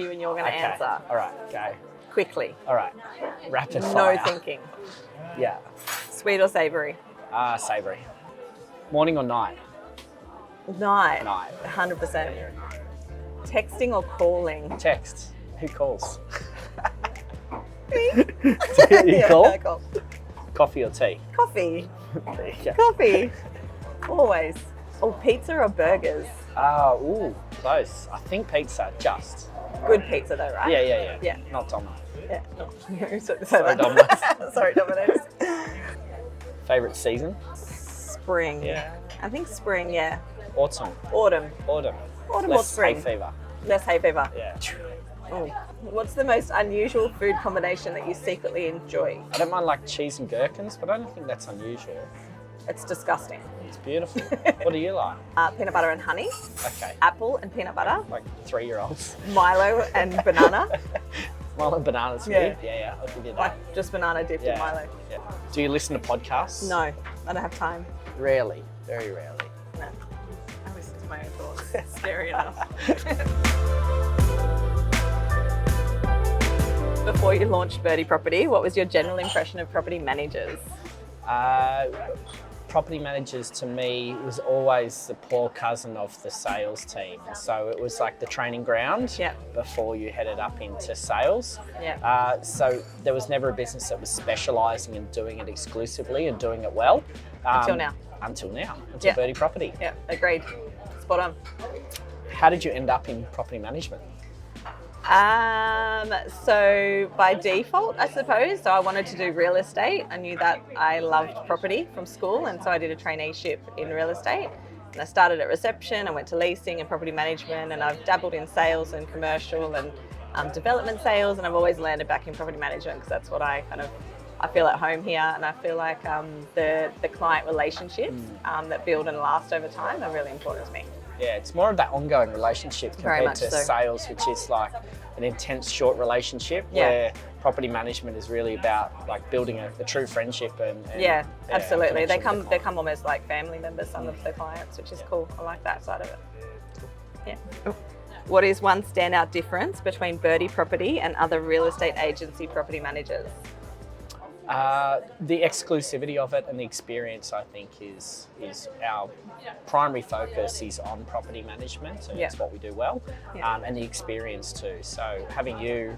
you and you're going to answer. All right, go. Quickly. All right, rapid fire. No thinking. Yeah. Sweet or savoury? Savoury. Morning or night? Night. Night. 100%. Texting or calling? Text. Who calls? Me. You call? I call. Coffee or tea? Coffee. There you go. Coffee. Always. Oh, pizza or burgers? Ooh, close. I think pizza, just. Good pizza though, right? Yeah. Not Domino's. Yeah. No. Sorry, Domino's. Sorry, Domino's. Favourite season? Spring. Yeah. I think spring, yeah. Autumn. Autumn. Autumn. Autumn or Less spring? hay fever. Less hay fever. Yeah. Oh. What's the most unusual food combination that you secretly enjoy? I don't mind like cheese and gherkins, but I don't think that's unusual. It's disgusting. It's beautiful. What do you like? Peanut butter and honey, Okay. apple and peanut butter, Like 3-year-olds. Milo and banana. Milo and bananas. Yeah. Good. Yeah. I'll give you that. Like just banana dipped in Milo. Yeah. Do you listen to podcasts? No, I don't have time. Rarely. Very rarely. No. I listen to my own thoughts. Scary enough. Before you launched Birdie Property, what was your general impression of property managers? Property managers to me was always the poor cousin of the sales team. So it was like the training ground before you headed up into sales. Yeah. So there was never a business that was specialising in doing it exclusively and doing it well. Until now. Until Yeah. Birdie Property. Yeah, agreed. Spot on. How did you end up in property management? So by default, I suppose. So I wanted to do real estate. I knew that I loved property from school, and so I did a traineeship in real estate. And I started at reception. I went to leasing and property management, and I've dabbled in sales and commercial and development sales, and I've always landed back in property management because that's what I feel at home here, and I feel like the client relationships that build and last over time are really important to me. Yeah, it's more of that ongoing relationship compared to sales, which is like an intense, short relationship where property management is really about like building a true friendship and absolutely. They come almost like family members, some of the clients, which is cool. I like that side of it. Yeah. What is one standout difference between Birdie Property and other real estate agency property managers? The exclusivity of it and the experience, I think, is our primary focus is on property management, and it's what we do well, and the experience too. So having you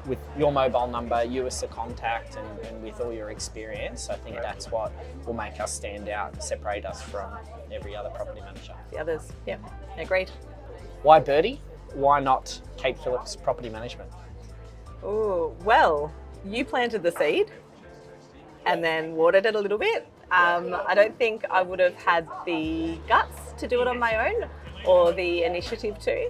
with your mobile number, you as a contact, and with all your experience, I think that's what will make us stand out and separate us from every other property manager. The others, agreed. Why Birdie? Why not Kate Phillips Property Management? Oh, well, you planted the seed and then watered it a little bit. I don't think I would have had the guts to do it on my own or the initiative to.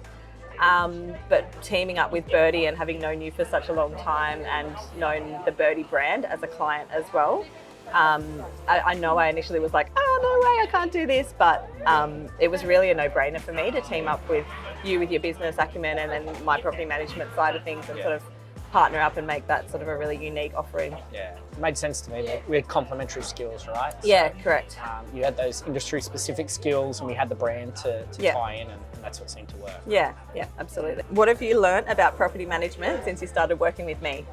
But teaming up with Birdie and having known you for such a long time and known the Birdie brand as a client as well, I know I initially was like, oh, no way, I can't do this. But it was really a no-brainer for me to team up with you with your business acumen and then my property management side of things and sort of partner up and make that sort of a really unique offering. Yeah, it made sense to me. We had complementary skills, right? So, yeah, correct. You had those industry-specific skills and we had the brand to tie in, and that's what seemed to work. Yeah, absolutely. What have you learnt about property management since you started working with me?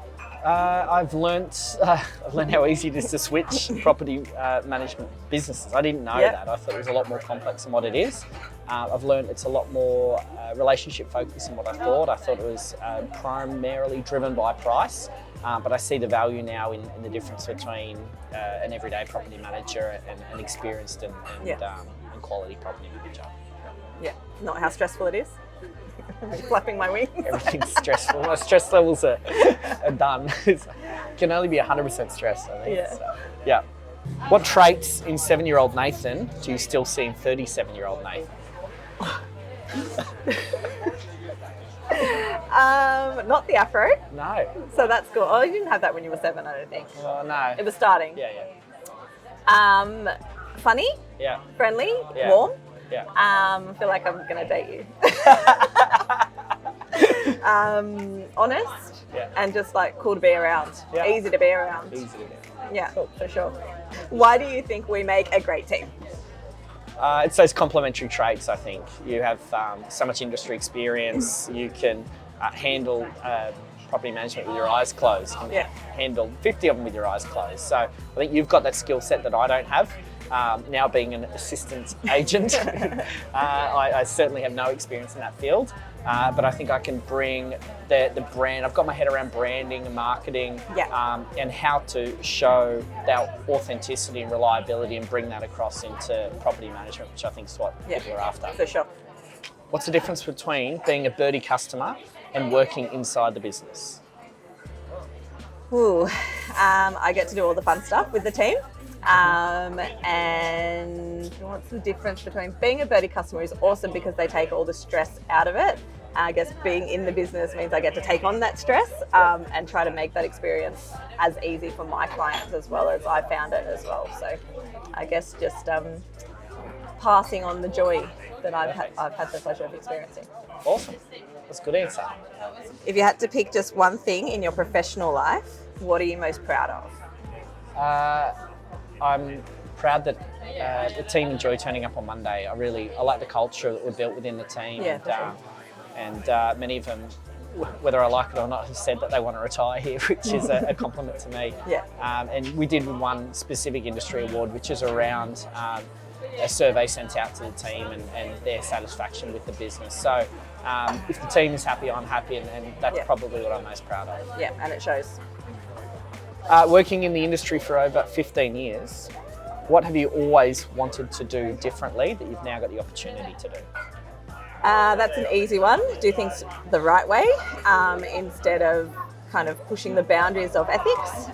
I've learnt how easy it is to switch property management businesses. I didn't know that. I thought it was a lot more complex than what it is. I've learned it's a lot more relationship focused than what I thought. I thought it was primarily driven by price, but I see the value now in the difference between an everyday property manager and an experienced and quality property manager. Yeah, not how stressful it is. I'm flapping my wings. Everything's stressful. My stress levels are done. It can only be 100% stress, I think. So, What traits in 7-year-old Nathan do you still see in 37-year-old Nathan? Not the afro. No. So that's cool. Oh, you didn't have that when you were 7, I don't think. Well, no. It was starting. Yeah. Funny. Yeah. Friendly. Yeah. Warm. Yeah. I feel like I'm gonna date you. Honest. Yeah. And just like cool to be around. Yeah. Easy to be around. Easy to do. Yeah, Cool. for sure. Why do you think we make a great team? It's those complementary traits, I think. You have so much industry experience, you can handle property management with your eyes closed, you can handle 50 of them with your eyes closed. So I think you've got that skill set that I don't have. Now being an assistant agent, I certainly have no experience in that field. But I think I can bring the brand. I've got my head around branding and marketing, and how to show that authenticity and reliability and bring that across into property management, which I think is what people are after. For sure. What's the difference between being a Birdie customer and working inside the business? Ooh, I get to do all the fun stuff with the team. And what's the difference between being a Birdie customer is awesome because they take all the stress out of it. I guess being in the business means I get to take on that stress and try to make that experience as easy for my clients as well as I found it as well. So I guess just passing on the joy that I've had the pleasure of experiencing. Awesome. That's a good answer. If you had to pick just one thing in your professional life, what are you most proud of? I'm proud that the team enjoy turning up on Monday. I like the culture that we've built within the team. And many of them, whether I like it or not, have said that they want to retire here, which is a compliment to me. And we did one specific industry award, which is around a survey sent out to the team and their satisfaction with the business. So if the team is happy, I'm happy, and that's probably what I'm most proud of. Yeah, and it shows. Working in the industry for over 15 years, what have you always wanted to do differently that you've now got the opportunity to do? That's an easy one. Do things the right way instead of kind of pushing the boundaries of ethics.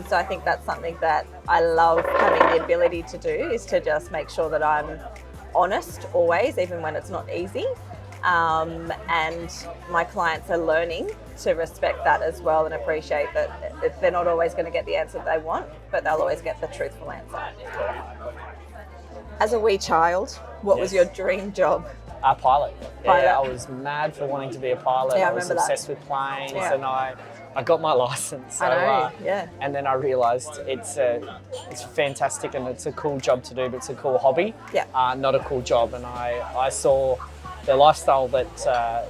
So I think that's something that I love having the ability to do, is to just make sure that I'm honest always, even when it's not easy. And my clients are learning to respect that as well and appreciate that they're not always going to get the answer they want, but they'll always get the truthful answer. As a wee child, what was your dream job? Pilot. Yeah, I was mad for wanting to be a pilot. I was obsessed with planes, and I got my license. So, and then I realised it's fantastic and it's a cool job to do, but it's a cool hobby, not a cool job. And I saw the lifestyle that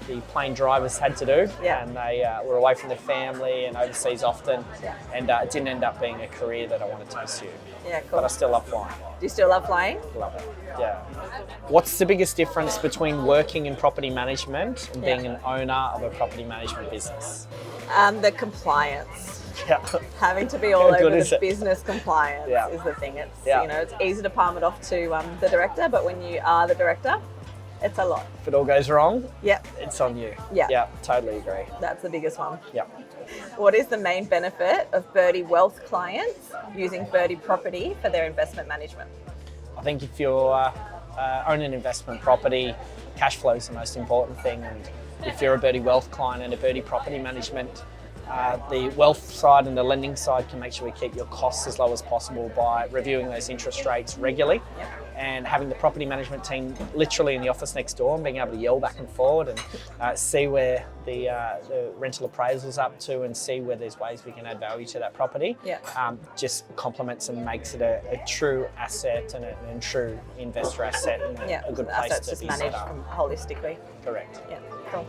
the plane drivers had to do, and they were away from their family and overseas often, and it didn't end up being a career that I wanted to pursue. Yeah, cool. But I still love flying. Do you still love flying? Love it, yeah. What's the biggest difference between working in property management and being an owner of a property management business? The compliance. Having to be all over the business compliance is the thing. It's it's easy to palm it off to the director, but when you are the director, it's a lot. If it all goes wrong, it's on you. Yeah, totally agree. That's the biggest one. Yeah. What is the main benefit of Birdie Wealth clients using Birdie Property for their investment management? I think if you're owning an investment property, cash flow is the most important thing. And if you're a Birdie Wealth client and a Birdie Property Management, the wealth side and the lending side can make sure we keep your costs as low as possible by reviewing those interest rates regularly, and having the property management team literally in the office next door and being able to yell back and forward and see where the rental appraisal's up to and see where there's ways we can add value to that property. Just complements and makes it a true asset and a true investor asset and a good place to be set up. Managed holistically. Correct. Yeah, cool.